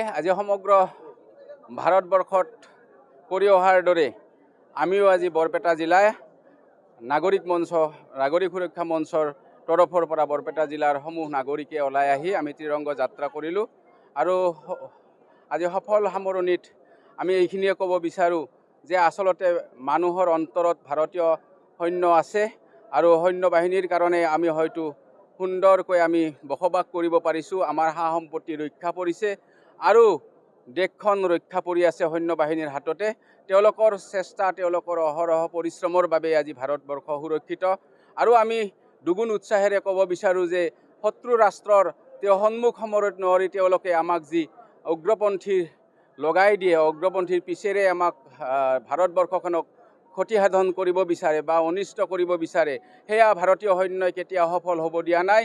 আজি সমগ্ৰ ভাৰতবৰ্ষত কৰি অহাৰ দৰে আমিও আজি বৰপেটা জিলাৰ নাগৰিক সুৰক্ষা মঞ্চৰ তৰফৰ পৰা বৰপেটা জিলাৰ সমূহ নাগৰিকে ওলাই আহি আমি ত্ৰিৰংগ যাত্ৰা কৰিলোঁ আৰু আজি সফল সামৰণিত আমি এইখিনিয়ে ক'ব বিচাৰোঁ যে আচলতে মানুহৰ অন্তৰত ভাৰতীয় সৈন্য আছে আৰু সৈন্য বাহিনীৰ কাৰণে আমি হয়তো সুন্দৰকৈ আমি বসবাস কৰিব পাৰিছোঁ, আমাৰ সা সম্পত্তি ৰক্ষা পৰিছে আৰু দেশখন ৰক্ষা পৰি আছে সৈন্য বাহিনীৰ হাততে। তেওঁলোকৰ চেষ্টা তেওঁলোকৰ অহৰহ পৰিশ্ৰমৰ বাবে আজি ভাৰতবৰ্ষ সুৰক্ষিত আৰু আমি দুগুণ উৎসাহেৰে ক'ব বিচাৰোঁ যে শত্ৰু ৰাষ্ট্ৰৰ সন্মুখ সমৰত নোৱাৰি তেওঁলোকে আমাক যি উগ্ৰপন্থী লগাই দিয়ে, অগ্ৰপন্থীৰ পিছেৰে আমাক ভাৰতবৰ্ষখনক ক্ষতিসাধন কৰিব বিচাৰে বা অনিষ্ট কৰিব বিচাৰে, সেয়া ভাৰতীয় সৈন্যই কেতিয়াও সফল হ'ব দিয়া নাই।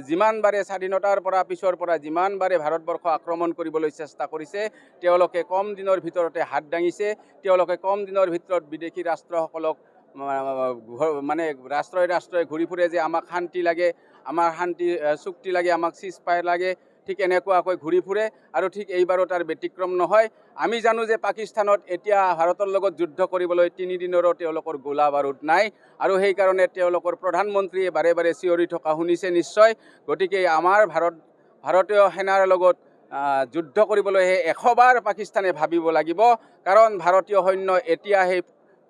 যিমানবাৰে স্বাধীনতাৰ পৰা পিছৰ পৰা যিমানবাৰে ভাৰতবৰ্ষ আক্ৰমণ কৰিবলৈ চেষ্টা কৰিছে, তেওঁলোকে কম দিনৰ ভিতৰতে হাত দাঙিছে। তেওঁলোকে কম দিনৰ ভিতৰত বিদেশী ৰাষ্ট্ৰসকলক মানে ৰাষ্ট্ৰই ঘূৰি ফুৰে যে আমাক শান্তি লাগে, আমাৰ শান্তি চুক্তি লাগে, আমাক চিজ ফায়াৰ লাগে, ঠিক এনেকুৱাকৈ ঘূৰি ফুৰে আৰু ঠিক এইবাৰো তাৰ ব্যতিক্ৰম নহয়। আমি জানো যে পাকিস্তানত এতিয়া ভাৰতৰ লগত যুদ্ধ কৰিবলৈ 3 দিনৰো তেওঁলোকৰ গোলা বাৰুদ নাই আৰু সেইকাৰণে তেওঁলোকৰ প্ৰধানমন্ত্ৰীয়ে বাৰে বাৰে চিঞৰি থকা শুনিছে নিশ্চয়। গতিকে আমাৰ ভাৰতীয় সেনাৰ লগত যুদ্ধ কৰিবলৈ 100 বাৰ পাকিস্তানে ভাবিব লাগিব, কাৰণ ভাৰতীয় সৈন্য এতিয়া সেই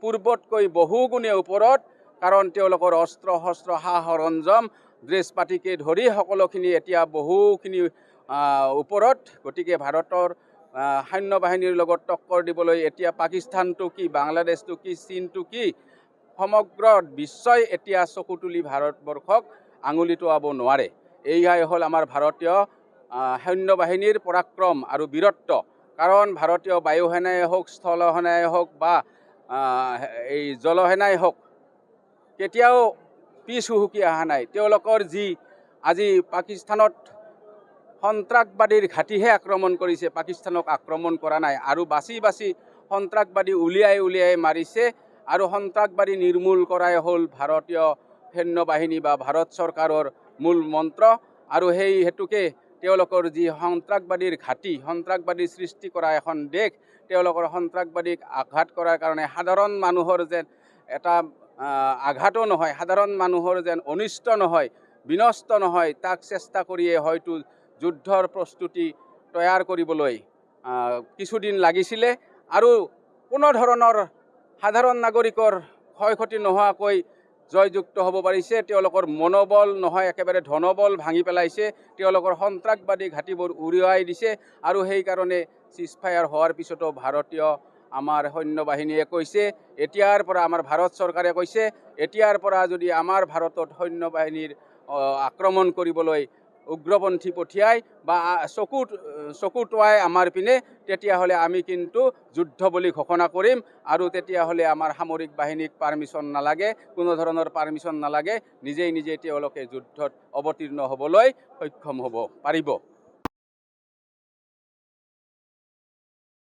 পূৰ্বতকৈ বহুগুণে ওপৰত, কাৰণ তেওঁলোকৰ অস্ত্ৰ শস্ত্ৰ সা সৰঞ্জাম ড্ৰেছ পাতিকে ধৰি সকলোখিনি এতিয়া বহুখিনি ওপৰত। গতিকে ভাৰতৰ সৈন্য বাহিনীৰ লগত টক্কৰ দিবলৈ এতিয়া পাকিস্তানটো কি, বাংলাদেশটো কি, চীনটো কি, সমগ্ৰ বিশ্বই এতিয়া চকু তুলি ভাৰতবৰ্ষক আঙুলি টোৱাব নোৱাৰে। এয়াই হ'ল আমাৰ ভাৰতীয় সৈন্য বাহিনীৰ পৰাক্ৰম আৰু বীৰত্ব। কাৰণ ভাৰতীয় বায়ুসেনাই হওক, স্থলসেনাই হওক বা এই জলসেনাই হওক, কেতিয়াও পিছ হুহুকি অহা নাই। তেওঁলোকৰ যি আজি পাকিস্তানত সন্ত্ৰাসবাদীৰ ঘাটিহে আক্ৰমণ কৰিছে, পাকিস্তানক আক্ৰমণ কৰা নাই আৰু বাছি বাছি সন্ত্ৰাসবাদী উলিয়াই মাৰিছে আৰু সন্ত্ৰাসবাদী নিৰ্মূল কৰাই হ'ল ভাৰতীয় সৈন্য বাহিনী বা ভাৰত চৰকাৰৰ মূল মন্ত্ৰ। আৰু সেই হেতুকে তেওঁলোকৰ যি সন্ত্ৰাসবাদীৰ ঘাটি, সন্ত্ৰাসবাদী সৃষ্টি কৰা এখন দেশ, তেওঁলোকৰ সন্ত্ৰাসবাদীক আঘাত কৰাৰ কাৰণে সাধাৰণ মানুহৰ যেন এটা আঘাতো নহয়, সাধাৰণ মানুহৰ যেন অনিষ্ট নহয়, বিনষ্ট নহয়, তাক চেষ্টা কৰিয়ে হয়তো যুদ্ধৰ প্ৰস্তুতি তৈয়াৰ কৰিবলৈ কিছুদিন লাগিছিলে আৰু কোনো ধৰণৰ সাধাৰণ নাগৰিকৰ ক্ষয় ক্ষতি নোহোৱাকৈ জয়যুক্ত হ'ব পাৰিছে। তেওঁলোকৰ মনোবল নহয়, একেবাৰে ধনবল ভাঙি পেলাইছে, তেওঁলোকৰ সন্ত্ৰাসবাদী ঘাটিবোৰ উৰুৱাই দিছে আৰু সেইকাৰণে চিজ ফায়াৰ হোৱাৰ পিছতো ভাৰতীয় আমাৰ সৈন্য বাহিনীয়ে কৈছে, এতিয়াৰ পৰা আমাৰ ভাৰত চৰকাৰে কৈছে, এতিয়াৰ পৰা যদি আমাৰ ভাৰতত সৈন্য বাহিনীৰ আক্ৰমণ কৰিবলৈ উগ্ৰপন্থী পঠিয়াই বা চকু টোৱাই আমাৰ পিনে, তেতিয়াহ'লে আমি কিন্তু যুদ্ধ বুলি ঘোষণা কৰিম আৰু তেতিয়াহ'লে আমাৰ সামৰিক বাহিনীক পাৰ্মিশ্যন নালাগে, কোনো ধৰণৰ পাৰ্মিশ্যন নালাগে, নিজেই তেওঁলোকে যুদ্ধত অৱতীৰ্ণ হ'বলৈ সক্ষম হ'ব পাৰিব।